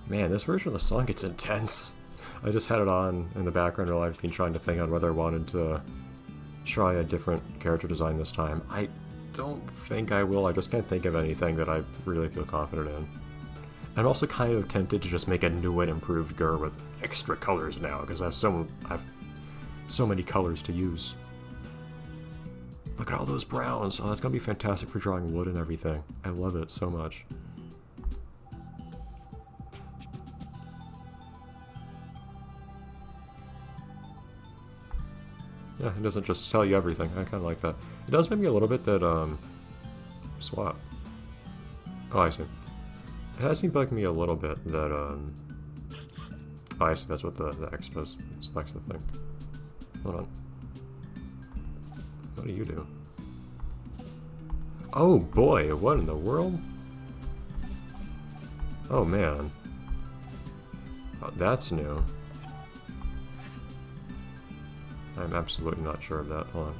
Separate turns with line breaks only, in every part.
Man, this version of the song gets intense. I just had it on in the background while I've been trying to think on whether I wanted to try a different character design this time. I don't think I will. I just can't think of anything that I really feel confident in. I'm also kind of tempted to just make a new and improved Gur with extra colors now, because I have so many colors to use. Look at all those browns. Oh, that's gonna be fantastic for drawing wood and everything. I love it so much. Yeah, it doesn't just tell you everything. I kind of like that. It does make me a little bit that, swap. Oh, I see. It has seemed like me a little bit that, oh, I see, that's what the X does. It selects the thing. Hold on. What do you do? Oh boy, what in the world? Oh man. Oh, that's new. I'm absolutely not sure of that. Hold on.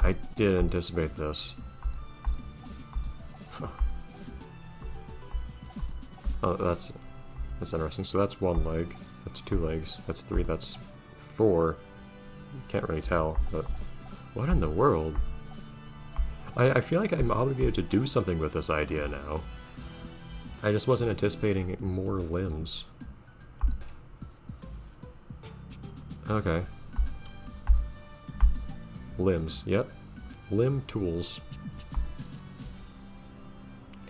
I did anticipate this. Oh, that's interesting. So that's one leg, that's two legs, that's three, that's four. Can't really tell, but what in the world? I feel like I'm obligated to do something with this idea now. I just wasn't anticipating more limbs. Okay. Limbs, yep. Limb tools.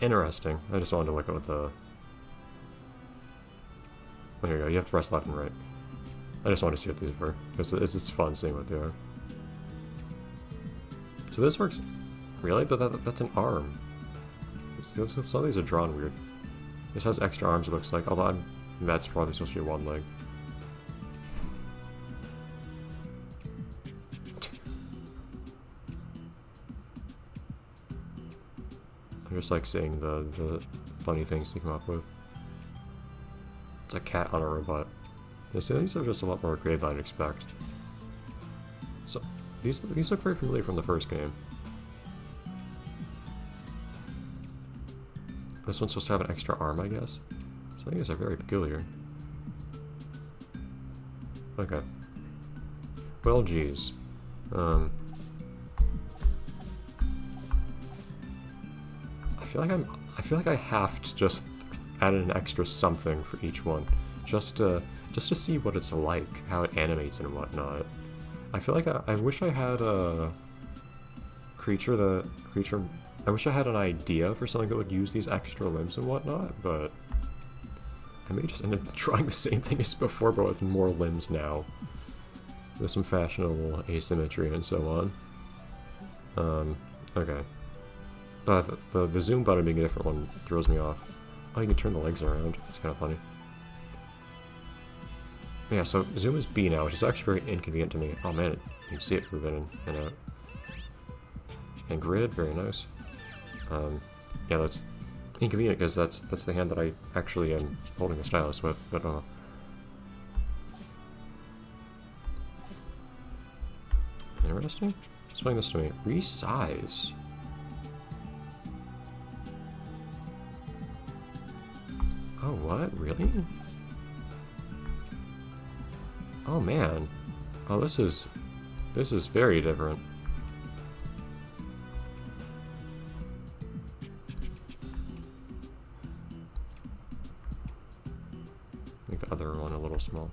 Interesting. I just wanted to look at what the... There you go, you have to press left and right. I just wanted to see what these were, because it's fun seeing what they are. So this works... Really? But that's an arm. Some of these are drawn weird. This has extra arms, it looks like, although that's probably supposed to be one leg. I just like seeing the funny things they come up with. It's a cat on a robot. Yeah, see, these are just a lot more creative than I'd expect. So, these look very familiar from the first game. This one's supposed to have an extra arm, I guess. So these are very peculiar. Okay. Well, geez. I feel like I have to just add an extra something for each one, just to see what it's like, how it animates and whatnot. I feel like I wish I had a creature. I wish I had an idea for something that would use these extra limbs and whatnot, but I may just end up trying the same thing as before, but with more limbs now, with some fashionable asymmetry and so on. Okay. But the zoom button being a different one throws me off. Oh, you can turn the legs around. It's kind of funny. Yeah, so zoom is B now, which is actually very inconvenient to me. Oh man, you can see it moving in and out. And grid, very nice. Yeah, that's inconvenient because that's the hand that I actually am holding the stylus with, but interesting. Explain this to me. Resize. Oh, what? Really? Oh man. Oh, this is very different. I think the other one a little small.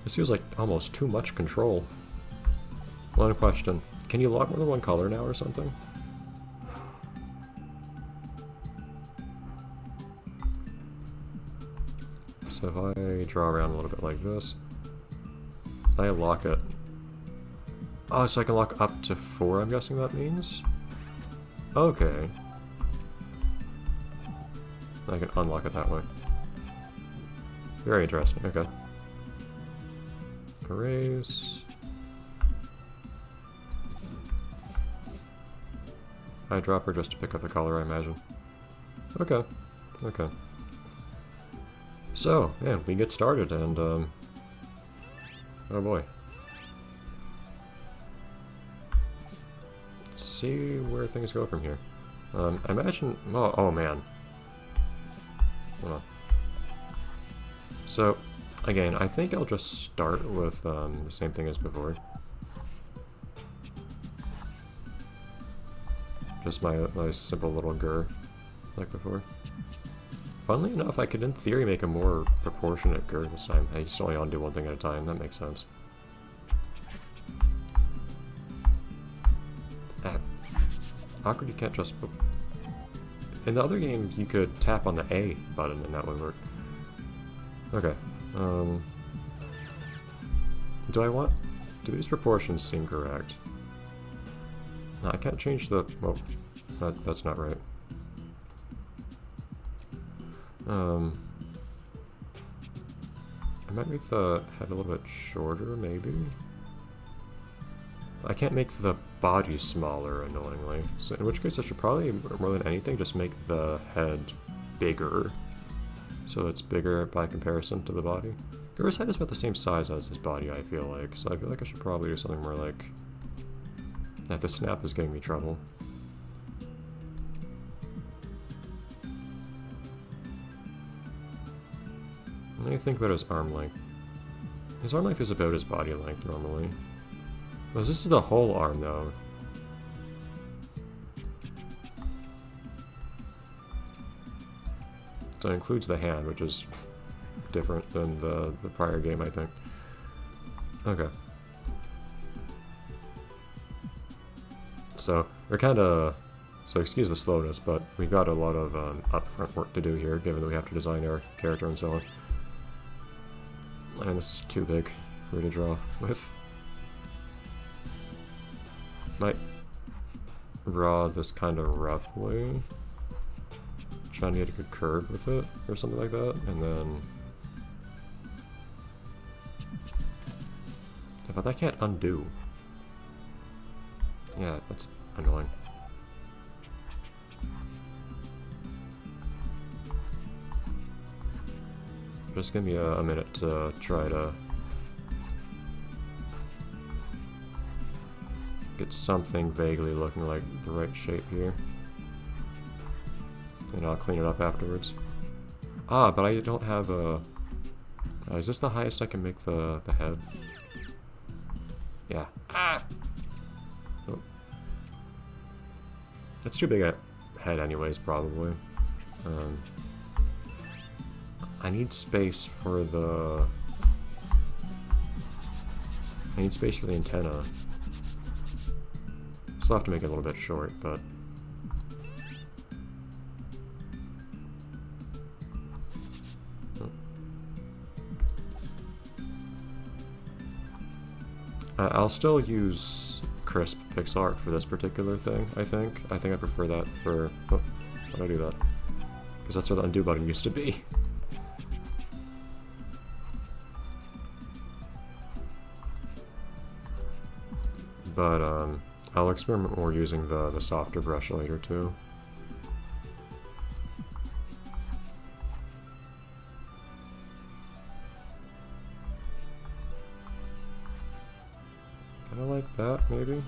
This feels like almost too much control. One question. Can you lock more than one color now or something? So if I draw around a little bit like this, I lock it. Oh, so I can lock up to 4, I'm guessing that means? Okay. I can unlock it that way. Very interesting, okay. Erase. Eyedropper just to pick up the color, I imagine. Okay. Okay. So, yeah, we get started, and, oh boy. Let's see where things go from here. I imagine, oh man. Hold on. So, again, I think I'll just start with, the same thing as before. Just my simple little gur, like before. Funnily enough, I could in theory make a more proportionate gur this time. I just only undo one thing at a time, that makes sense. Awkward, you can't just... In the other game, you could tap on the A button and that would work. Okay, do these proportions seem correct? No, I can't change the... Well, that's not right. I might make the head a little bit shorter, maybe? I can't make the body smaller, annoyingly. So in which case I should probably, more than anything, just make the head bigger. So it's bigger by comparison to the body. Gur's head is about the same size as his body, I feel like. So I feel like I should probably do something more like... The snap is getting me trouble. Let me think about his arm length. His arm length is about his body length, normally. Well, this is the whole arm, though. So it includes the hand, which is different than the prior game, I think. Okay. So, we're kinda... So excuse the slowness, but we've got a lot of upfront work to do here, given that we have to design our character and so on. And this is too big for me to draw with. Might draw this kind of roughly. Trying to get a good curve with it, or something like that, and then... Yeah, but I can't undo. Yeah, that's annoying. Just give me a minute to try to get something vaguely looking like the right shape here. And I'll clean it up afterwards. Ah, but I don't have a... is this the highest I can make the head? Yeah. Ah! Oh. That's too big a head anyways, probably. I need space for the... I need space for the antenna. Still have to make it a little bit short, but... I'll still use crisp pixel art for this particular thing, I think. I think I prefer that for... Oh, why did I do that? Because that's where the undo button used to be. But, I'll experiment more using the softer brush later, too. Kinda like that, maybe?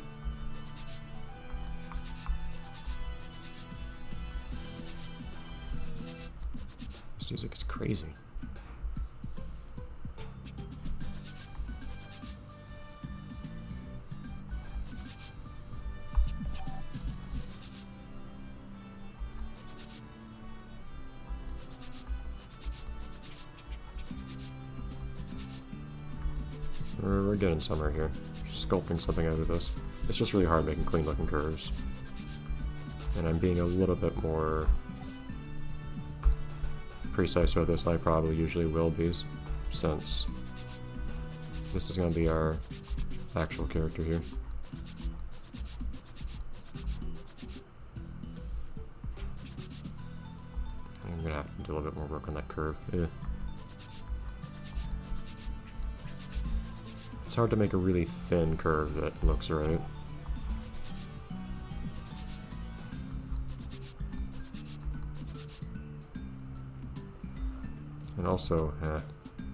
This music is crazy. We're getting somewhere here. Sculpting something out of this. It's just really hard making clean looking curves. And I'm being a little bit more precise about this than I probably usually will be, since this is going to be our actual character here. I'm going to have to do a little bit more work on that curve. Yeah. It's hard to make a really thin curve that looks right. And also,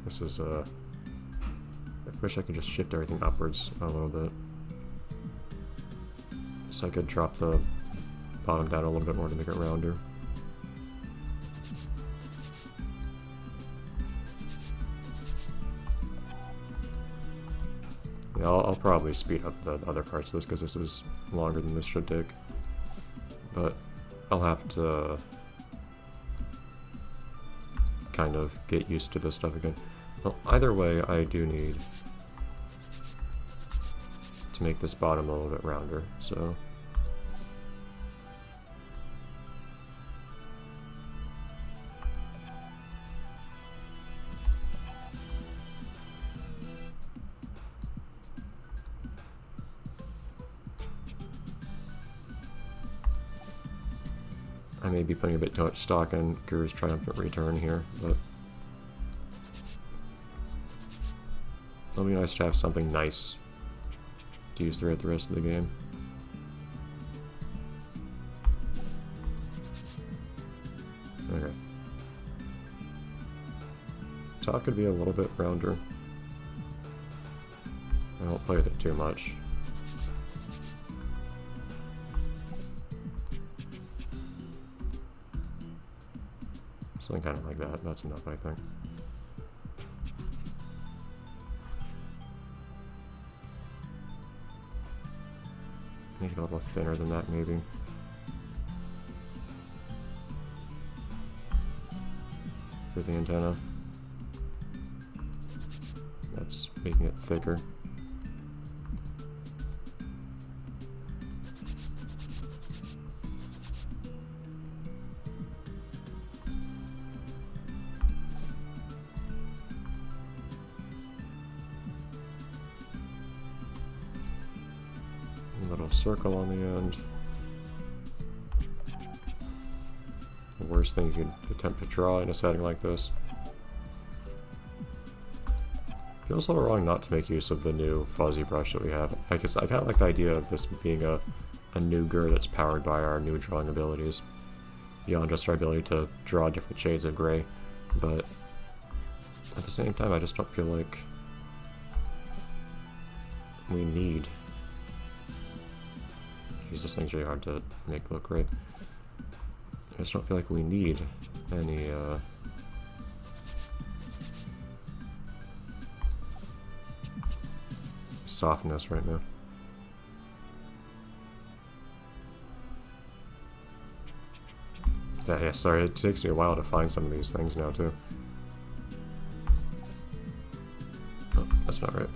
this is, I wish I could just shift everything upwards a little bit. So I could drop the bottom down a little bit more to make it rounder. Yeah, I'll probably speed up the other parts of this because this is longer than this should take. But I'll have to kind of get used to this stuff again. Well, either way, I do need to make this bottom a little bit rounder, so... I may be putting a bit too much stock in Guru's triumphant return here, but it'll be nice to have something nice to use throughout the rest of the game. Okay. Top could be a little bit rounder. I won't play with it too much. Something kind of like that. That's enough, I think. Make it a little thinner than that, maybe. For the antenna. That's making it thicker. Little circle on the end. The worst thing you could attempt to draw in a setting like this. Feels a little wrong not to make use of the new fuzzy brush that we have. I guess I kind of like the idea of this being a new GUR that's powered by our new drawing abilities. Beyond just our ability to draw different shades of gray. But at the same time, I just don't feel like we need... This thing's really hard to make look right. I just don't feel like we need any softness right now. Yeah, sorry, it takes me a while to find some of these things now too. Oh, that's not right.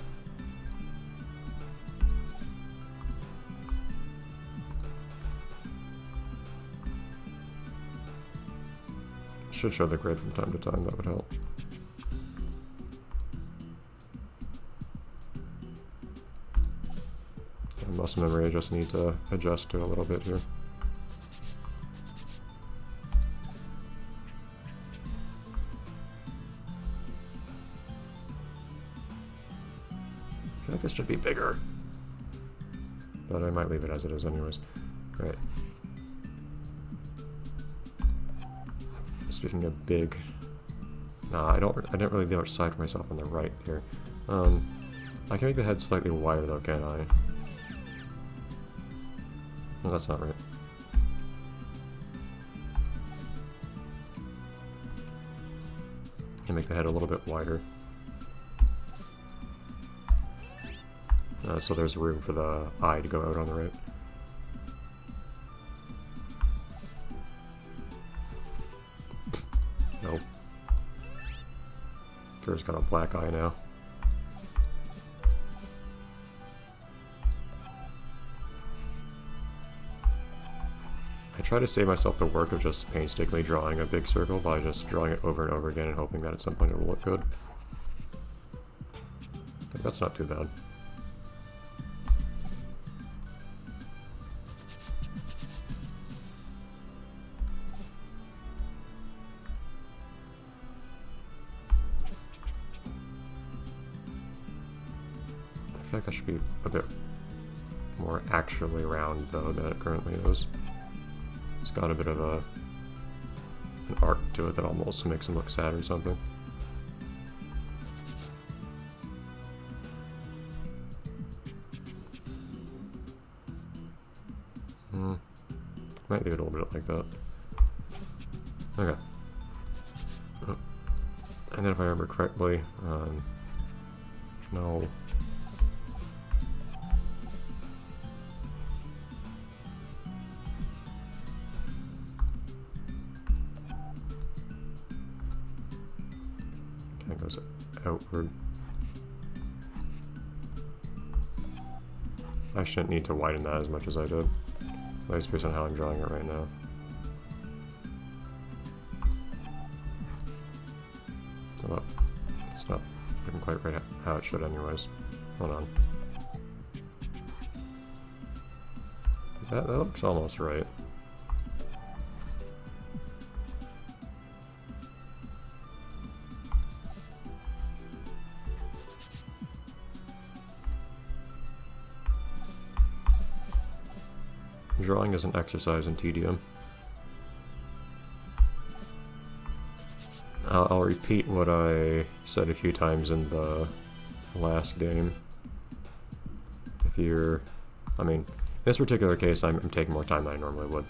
Should show the grid from time to time, that would help. And muscle memory I just need to adjust to a little bit here. I feel like this should be bigger. But I might leave it as it is anyways. Right. Speaking of big, I didn't really leave much side for myself on the right here. I can make the head slightly wider though, can I? No, that's not right. And make the head a little bit wider. So there's room for the eye to go out on the right. Nope. Kira's got a black eye now. I try to save myself the work of just painstakingly drawing a big circle by just drawing it over and over again and hoping that at some point it will look good. I think that's not too bad. I feel like that should be a bit more actually round though than it currently is. It's got a bit of an arc to it that almost makes him look sad or something. Might leave it a little bit like that. Okay. And then if I remember correctly, no. Kind of goes outward. I shouldn't need to widen that as much as I did, at least based on how I'm drawing it right now. Hold up. It's not looking quite right how it should anyways. Hold on. That looks almost right. Drawing is an exercise in tedium. I'll repeat what I said a few times in the last game. If you're... I mean, in this particular case, I'm taking more time than I normally would,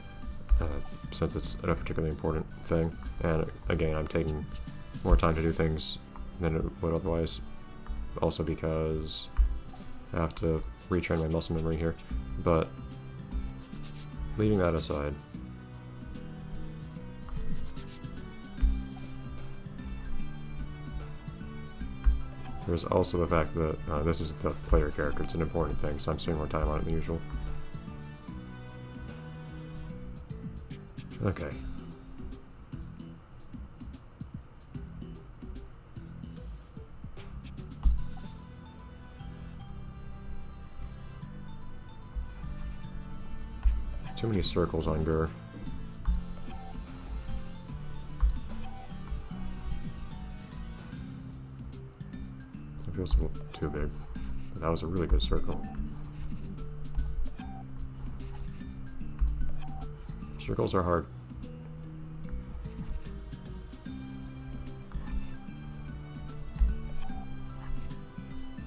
since it's a particularly important thing. And again, I'm taking more time to do things than it would otherwise. Also because I have to retrain my muscle memory here. But leaving that aside, there's also the fact that this is the player character. It's an important thing, so I'm spending more time on it than usual. Okay. Too many circles on Gur. It feels a little too big. But that was a really good circle. Circles are hard.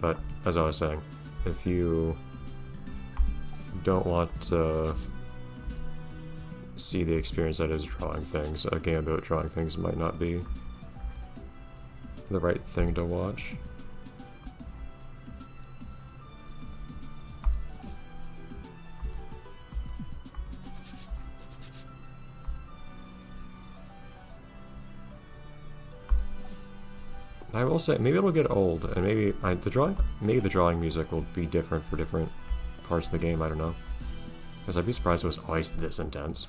But, as I was saying, if you don't want to see the experience that is drawing things, a game about drawing things might not be the right thing to watch. I will say, maybe it'll get old, and maybe the drawing music will be different for different parts of the game. I don't know, because I'd be surprised if it was always this intense.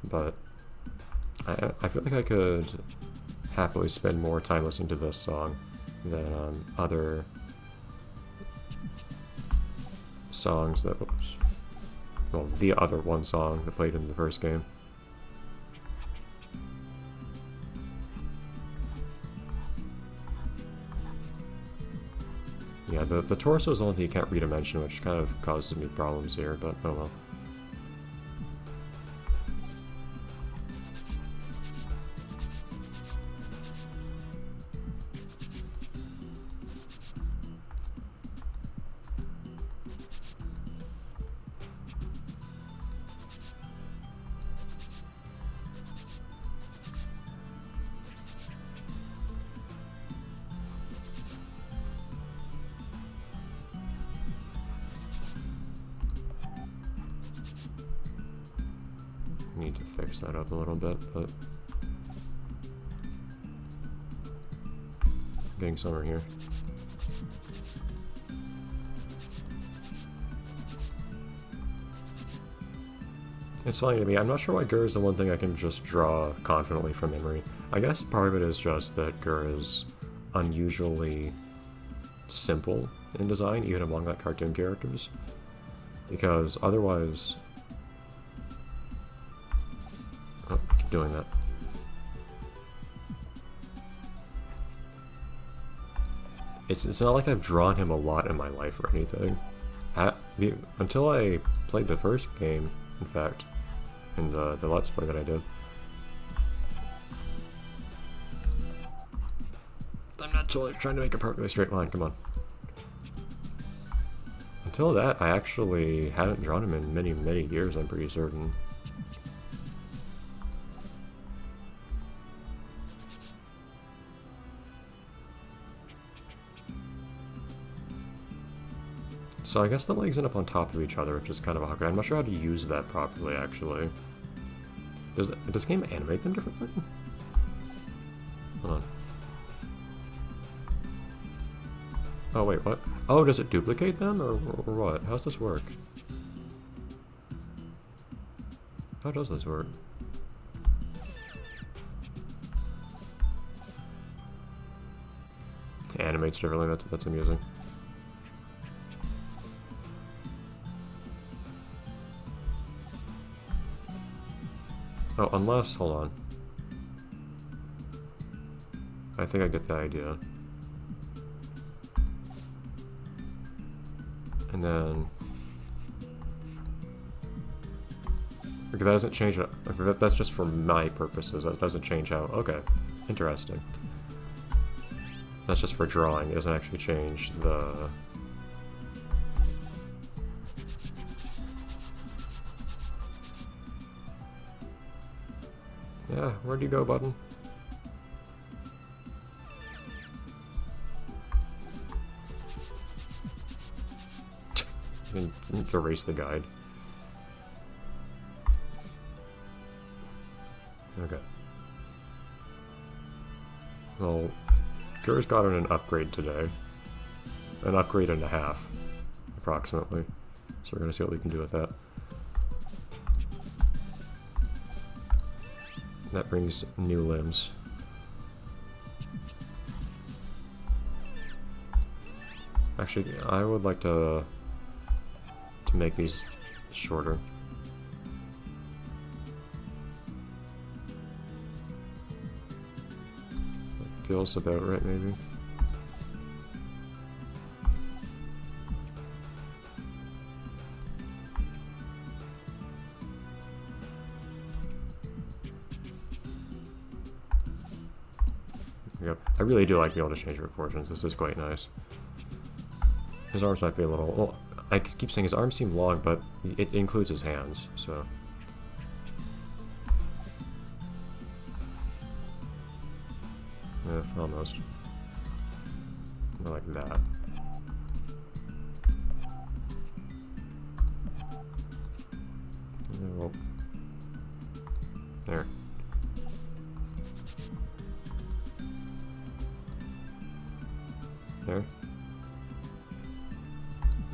But I feel like I could happily spend more time listening to this song than other songs that, well, the other one song that played in the first game. Yeah, the torso is the only thing you can't redimension, which kind of causes me problems here, but oh well. Need to fix that up a little bit, but getting somewhere here. It's funny to me, I'm not sure why Gur is the one thing I can just draw confidently from memory. I guess part of it is just that Gur is unusually simple in design, even among like cartoon characters, because otherwise... Oh, I keep doing that. It's not like I've drawn him a lot in my life or anything. Until I played the first game, in fact, in the Let's Play that I did. I'm not trying to make a perfectly straight line, come on. Until that, I actually hadn't drawn him in many, many years, I'm pretty certain. So I guess the legs end up on top of each other, which is kind of awkward. I'm not sure how to use that properly, actually. Does this game animate them differently? Hold on. Oh, wait, what? Oh, does it duplicate them, or what? How's this work? How does this work? It animates differently, that's amusing. Oh, unless, hold on. I think I get the idea. And then... okay, that doesn't change it. Okay, that's just for my purposes. That doesn't change how... okay, interesting. That's just for drawing. It doesn't actually change the... yeah, where'd you go, button? Erase the guide. Okay. Well, Gur's gotten an upgrade today. An upgrade and a half, approximately. So we're gonna see what we can do with that. That brings new limbs. Actually, I would like to make these shorter. That feels about right, maybe. Yep. I really do like being able to change proportions. This is quite nice. His arms might be a little... well, I keep saying his arms seem long, but it includes his hands, so... yeah, almost. More like that. Yeah, well... there. There.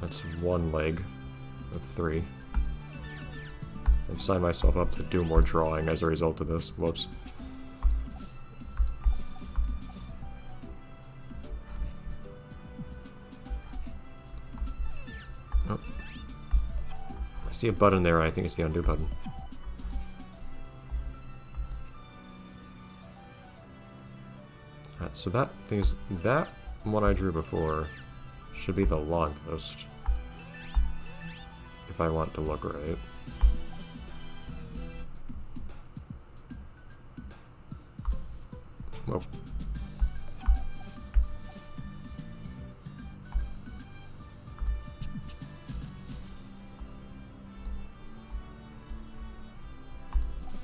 That's one leg of 3. I've signed myself up to do more drawing as a result of this. Whoops. Oh. I see a button there, I think it's the undo button. Alright, so that thing is... that one I drew before should be the long post. If I want it to look right. Whoa.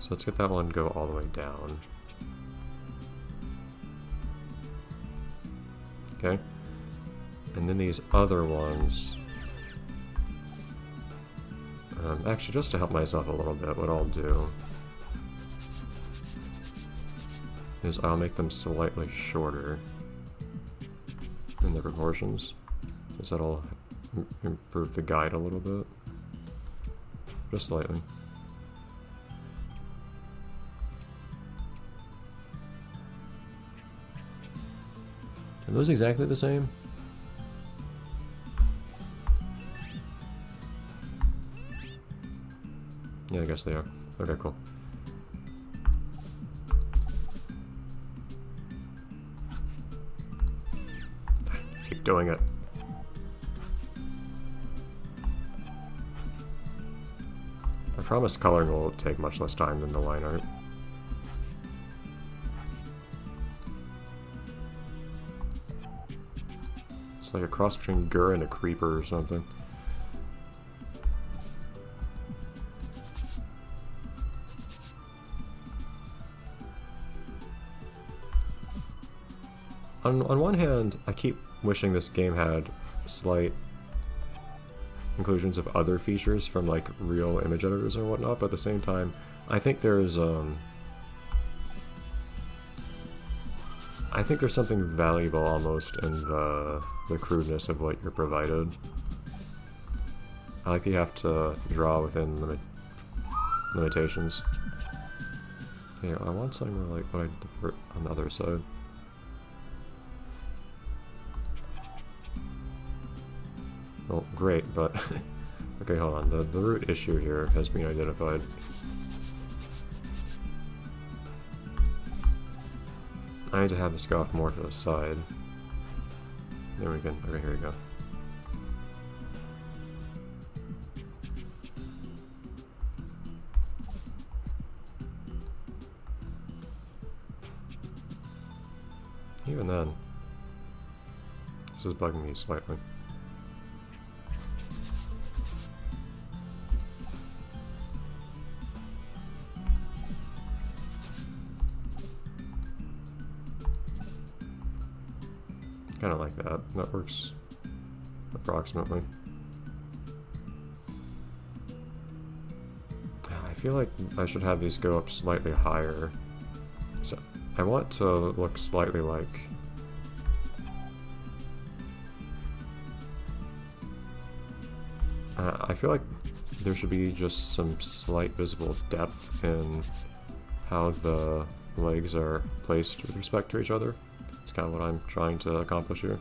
So let's get that one go all the way down. Okay. And then these other ones... actually, just to help myself a little bit, what I'll do is I'll make them slightly shorter in their proportions, because that'll improve the guide a little bit. Just slightly. Are those exactly the same? Yeah, I guess they are. Okay, cool. Keep doing it. I promise coloring will take much less time than the line art. It's like a cross between Gur and a creeper or something. On one hand, I keep wishing this game had slight inclusions of other features from like real image editors and whatnot, but at the same time, I think there's something valuable almost in the crudeness of what you're provided. I like that you have to draw within limitations. Yeah, I want something more like what I did on the other side. Well, great, but okay, hold on. The root issue here has been identified. I need to have this go off more to the side. There we go. Okay, here we go. Even then, this is bugging me slightly. Kind of like that. That works approximately. I feel like I should have these go up slightly higher. So I want to look slightly like... I feel like there should be just some slight visible depth in how the legs are placed with respect to each other. It's kind of what I'm trying to accomplish here.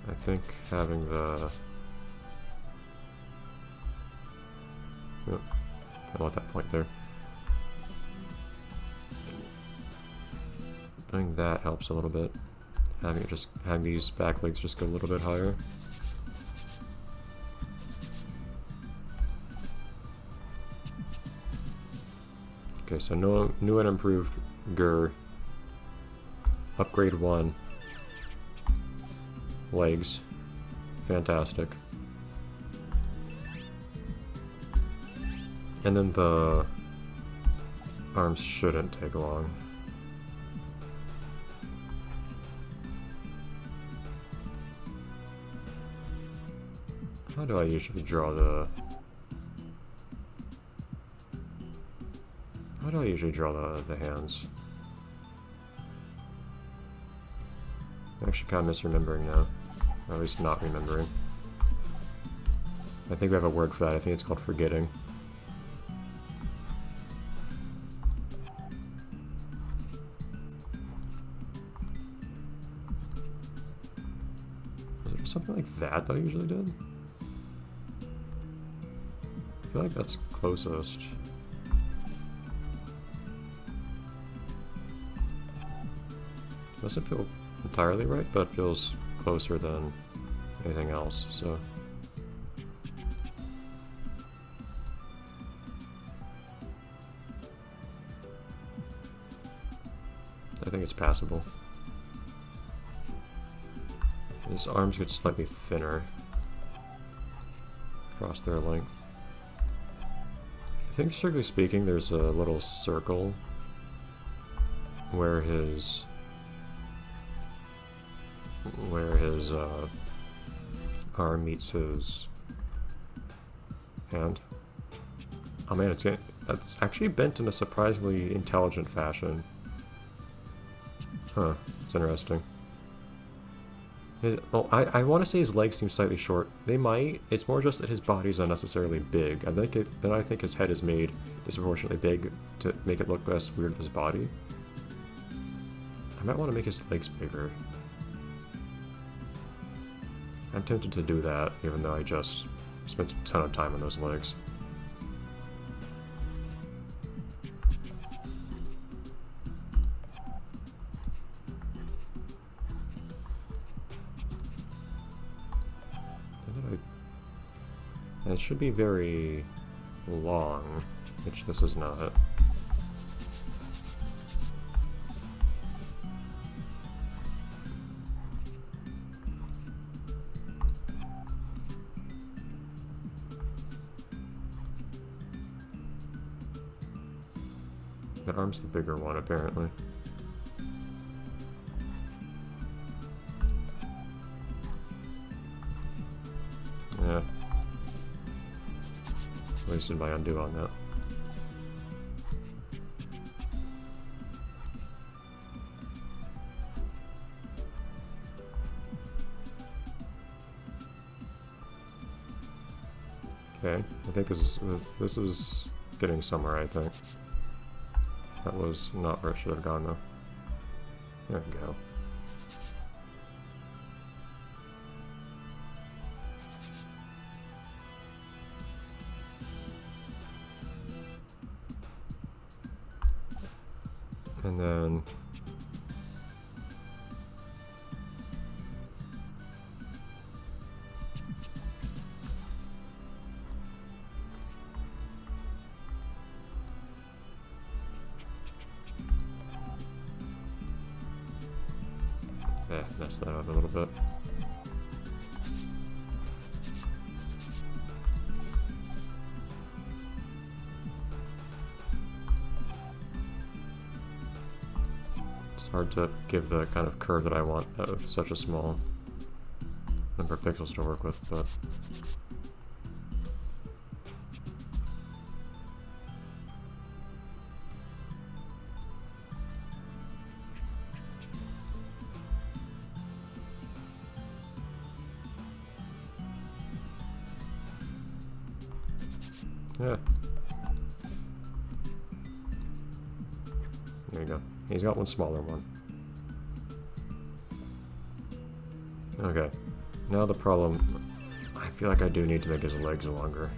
I think having the... Yep, I want that point there. Doing that helps a little bit. Having these back legs just go a little bit higher. Okay, so new and improved GUR. Upgrade 1. Legs. Fantastic. And then the arms shouldn't take long. How do I usually draw the... How do I usually draw the hands? I'm actually kind of misremembering now. Or at least not remembering. I think we have a word for that. I think it's called forgetting. Is there something like that I usually did? I feel like that's closest. Doesn't feel entirely right, but it feels closer than anything else, so... I think it's passable. His arms get slightly thinner across their length. I think, strictly speaking, there's a little circle where his arm meets his hand. Oh man, it's actually bent in a surprisingly intelligent fashion. Huh, it's interesting. Well, I want to say his legs seem slightly short. They might. It's more just that his body's unnecessarily big. I think his head is made disproportionately big to make it look less weird with his body. I might want to make his legs bigger. I'm tempted to do that, even though I just spent a ton of time on those legs. And it should be very long, which this is not. That arm's the bigger one, apparently. wasted my undo on that. Okay, I think this is getting somewhere, I think. That was not where it should have gone, though. There we go. And then... yeah, mess that up a little bit. It's hard to give the kind of curve that I want with such a small number of pixels to work with, but... yeah. There you go. He's got one smaller one. Okay. Now the problem... I feel like I do need to make his legs longer.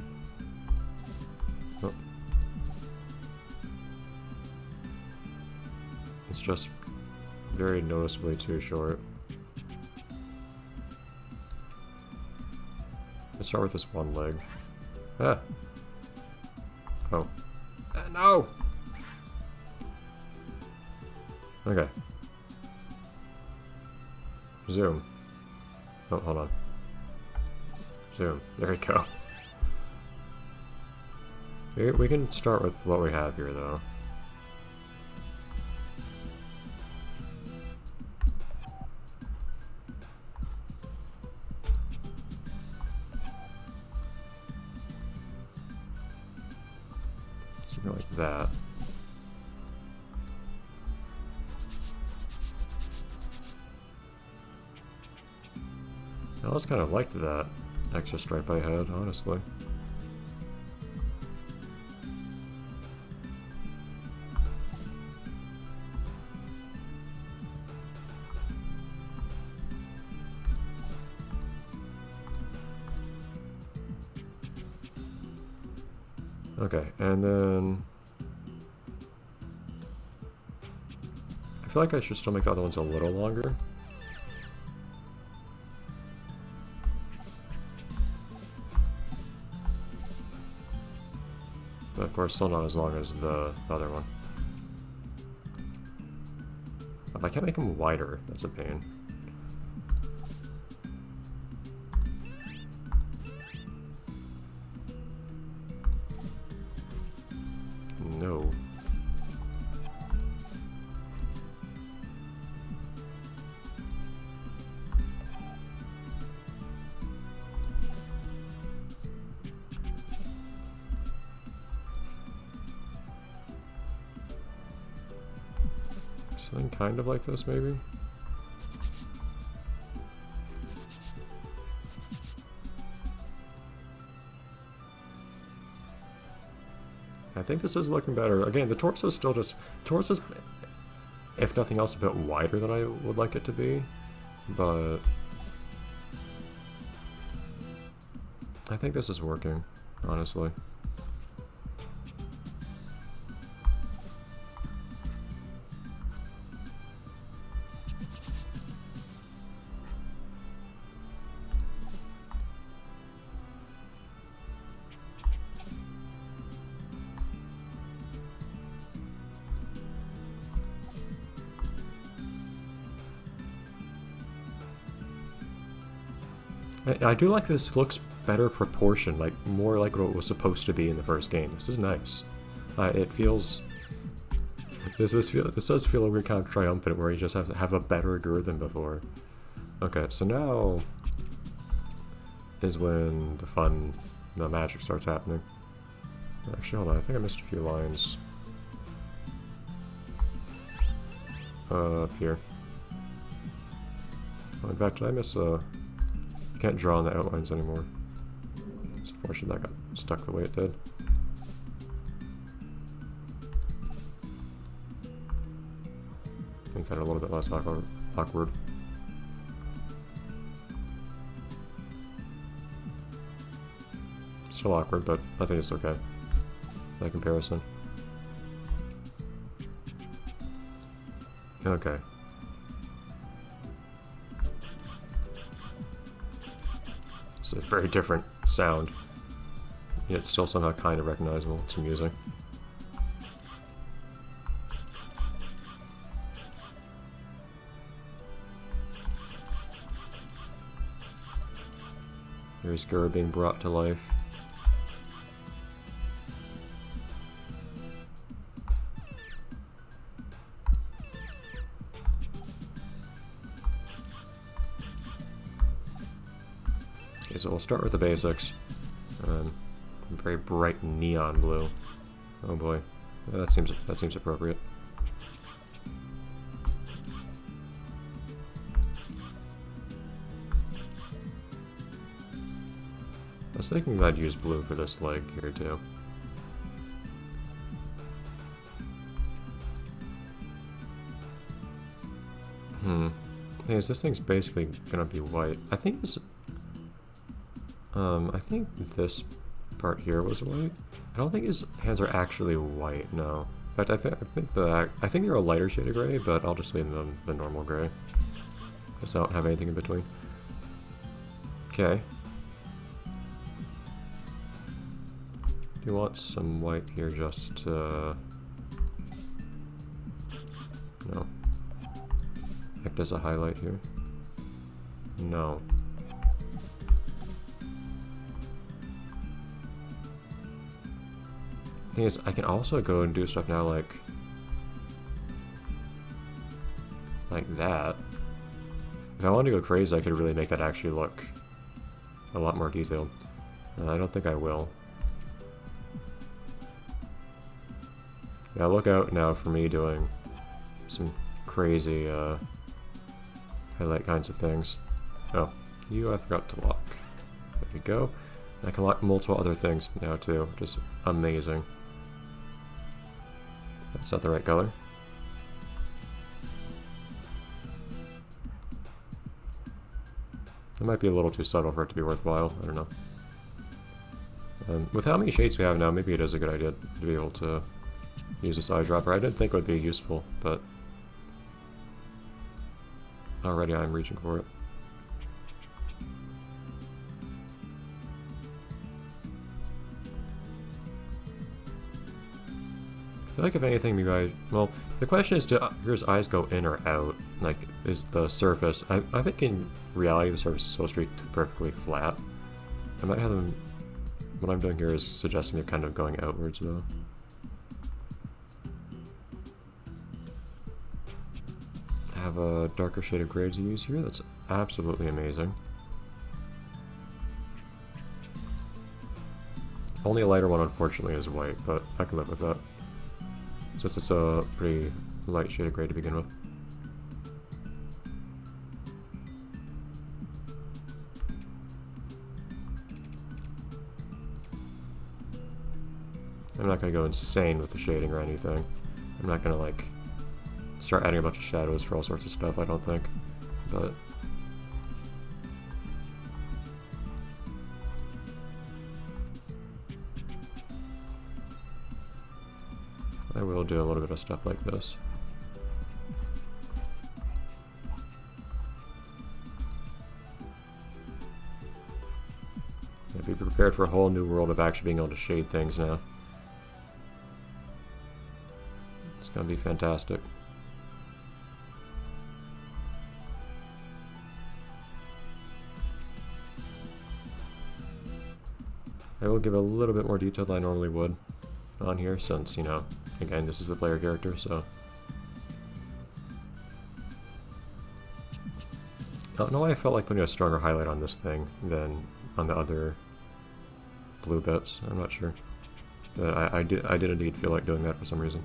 Oh. It's just very noticeably too short. Let's start with this one leg. Ah! Oh. No! Okay. Zoom. Oh, hold on. Zoom. There we go. We can start with what we have here, though. Something like that. I always kind of liked that extra stripe I had, honestly. Okay, and then... I feel like I should still make the other ones a little longer. But of course, still not as long as the other one. If I can't make them wider, that's a pain. No. Something kind of like this, maybe? I think this is looking better. Again, the torso is still just... Torso is, if nothing else, a bit wider than I would like it to be. But... I think this is working, honestly. I do like this looks better proportioned, like more like what it was supposed to be in the first game. This is nice. It feels... This does feel weird, kind of triumphant, where you just have to have a better GUR than before. Okay, so now is when the magic starts happening. Actually, hold on, I think I missed a few lines. Up here. Oh, in fact, did I miss can't draw on the outlines anymore. It's unfortunate that got stuck the way it did. Make that a little bit less awkward. Still awkward, but I think it's okay by comparison. Okay. It's a very different sound, yet still somehow kind of recognizable. It's amusing. There's Gur being brought to life. Okay, so we'll start with the basics. Very bright neon blue. Oh boy, that seems appropriate. I was thinking I'd use blue for this leg here too. This thing's basically gonna be white. I think this part here was white. I don't think his hands are actually white, no. In fact, I think they're a lighter shade of gray, but I'll just leave them the normal gray. Because I don't have anything in between. Okay. Do you want some white here just to... No. Act as a highlight here? No. Thing is, I can also go and do stuff now like that. If I wanted to go crazy, I could really make that actually look a lot more detailed. I don't think I will. Yeah, look out now for me doing some crazy highlight kinds of things. Oh, I forgot to lock. There we go. I can lock multiple other things now too, which is amazing. That's not the right color. It might be a little too subtle for it to be worthwhile, I don't know. With how many shades we have now, maybe it is a good idea to be able to use this eyedropper. I didn't think it would be useful, but already I'm reaching for it. I feel like if anything, you guys... Well, the question is, do his eyes go in or out? Like, is the surface... I think in reality the surface is supposed to be perfectly flat. I might have them... What I'm doing here is suggesting they're kind of going outwards, though. I have a darker shade of gray to use here. That's absolutely amazing. Only a lighter one, unfortunately, is white, but I can live with that. Since it's a pretty light shade of gray to begin with. I'm not going to go insane with the shading or anything. I'm not going to like start adding a bunch of shadows for all sorts of stuff, I don't think. But I will do a little bit of stuff like this. Be prepared for a whole new world of actually being able to shade things now. It's gonna be fantastic. I will give a little bit more detail than I normally would on here, since, you know, again, this is a player character, so... I don't know why I felt like putting a stronger highlight on this thing than on the other blue bits. I'm not sure. But I did indeed feel like doing that for some reason.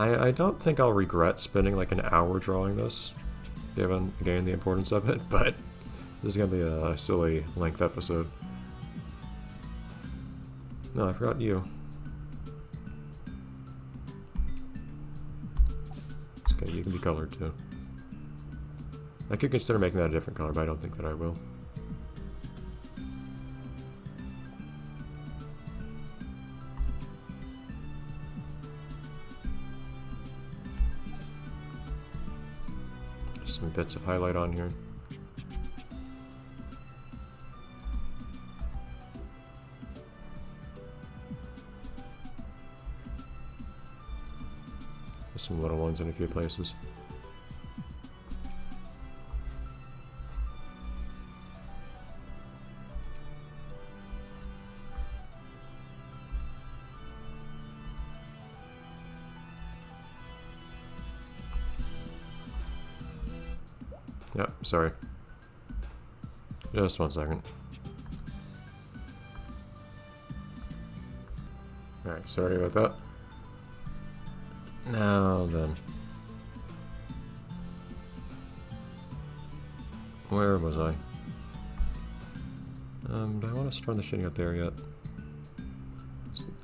I don't think I'll regret spending like an hour drawing this, given, again, the importance of it, but this is going to be a silly length episode. No, I forgot you. Okay, you can be colored too. I could consider making that a different color, but I don't think that I will. Just some bits of highlight on here. Just some little ones in a few places. Yep, sorry. Just 1 second. Alright, sorry about that. Now then. Where was I? Do I want to start the shading up there yet?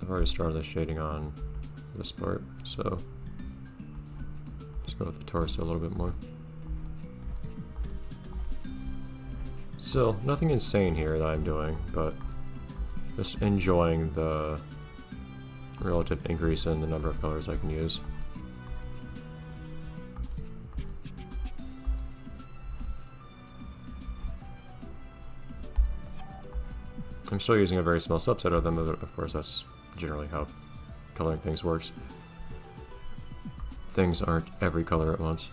I've already started the shading on this part, so just go with the torso a little bit more. Still, nothing insane here that I'm doing, but just enjoying the relative increase in the number of colors I can use. I'm still using a very small subset of them, but of course that's generally how coloring things works. Things aren't every color at once.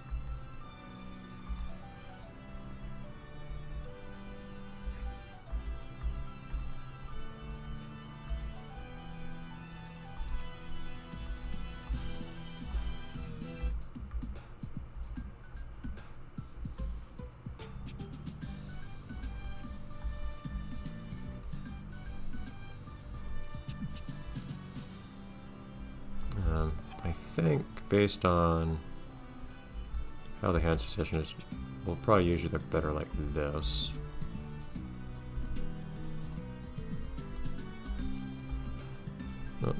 I think based on how the hand's position is, we'll probably usually look better like this. Oh.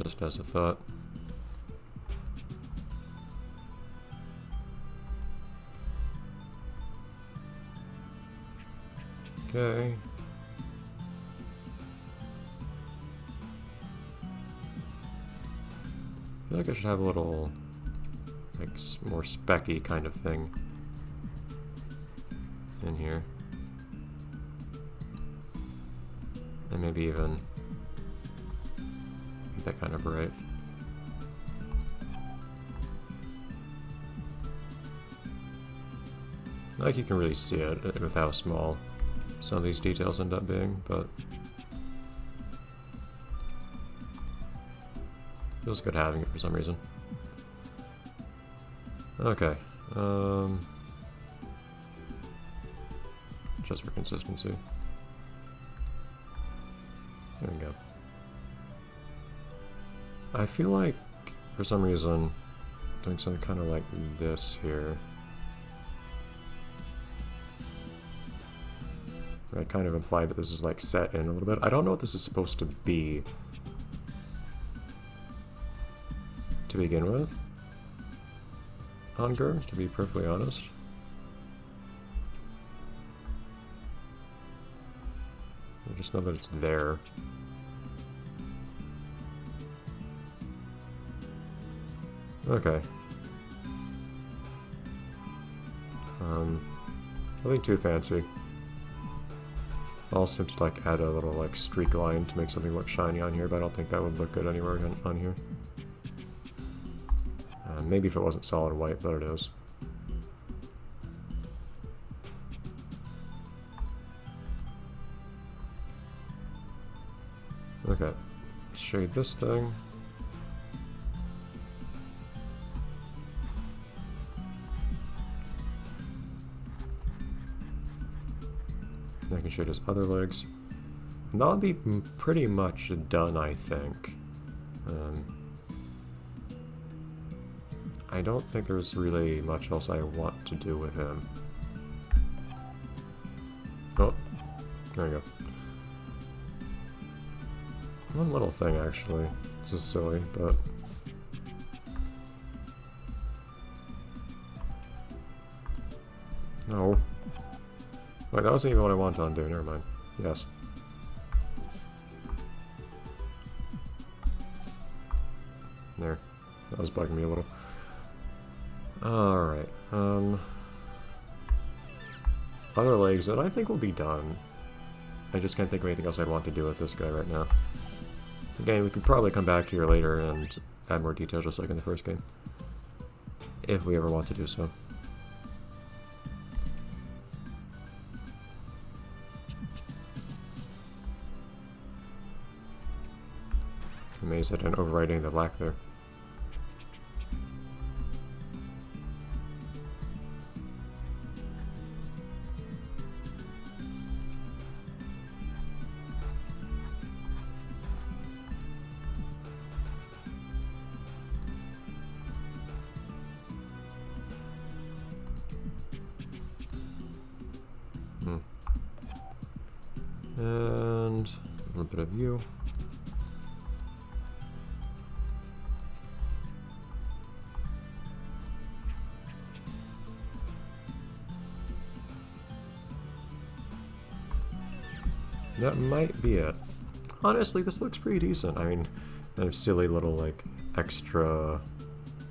Just as a thought. Okay. I feel like I should have a little, like, more specky kind of thing in here. And maybe even make that kind of bright. Like you can really see it with how small some of these details end up being, but feels good having it for some reason. Okay, just for consistency. There we go. I feel like, for some reason, doing something kind of like this here. I kind of imply that this is like set in a little bit. I don't know what this is supposed to be to begin with, Unger, to be perfectly honest. I just know that it's there. Okay. Nothing too fancy. I'll simply like add a little like streak line to make something look shiny on here, but I don't think that would look good anywhere on here. Maybe if it wasn't solid white, but it is. Okay, shade this thing. I can shade his other legs. And that'll be pretty much done, I think. I don't think there's really much else I want to do with him. Oh, there we go. One little thing, actually. This is silly, but... No. Wait, that wasn't even what I wanted to undo. Never mind. Yes. There. That was bugging me a little. Alright. Other legs that I think will be done. I just can't think of anything else I'd want to do with this guy right now. Again, we could probably come back here later and add more detail just like in the first game. If we ever want to do so. Amazed I didn't override any of the black there. And a little bit of you. That might be it. Honestly, this looks pretty decent. I mean, a silly little, like, extra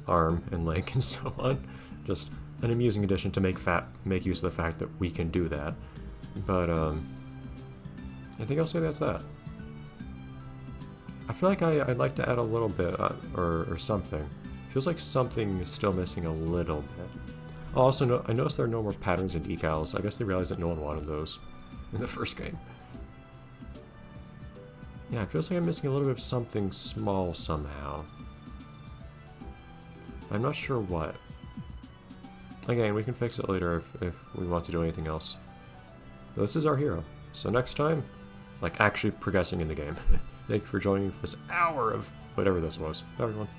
arm and leg and so on. Just an amusing addition to make use of the fact that we can do that. But, I think I'll say that's that. I feel like I'd like to add a little bit, or something. Feels like something is still missing a little bit. Also, I noticed there are no more patterns and decals. I guess they realized that no one wanted those in the first game. Yeah, it feels like I'm missing a little bit of something small somehow. I'm not sure what. Again, we can fix it later if we want to do anything else. But this is our hero. So next time, like actually progressing in the game. Thank you for joining me for this hour of whatever this was. Bye everyone.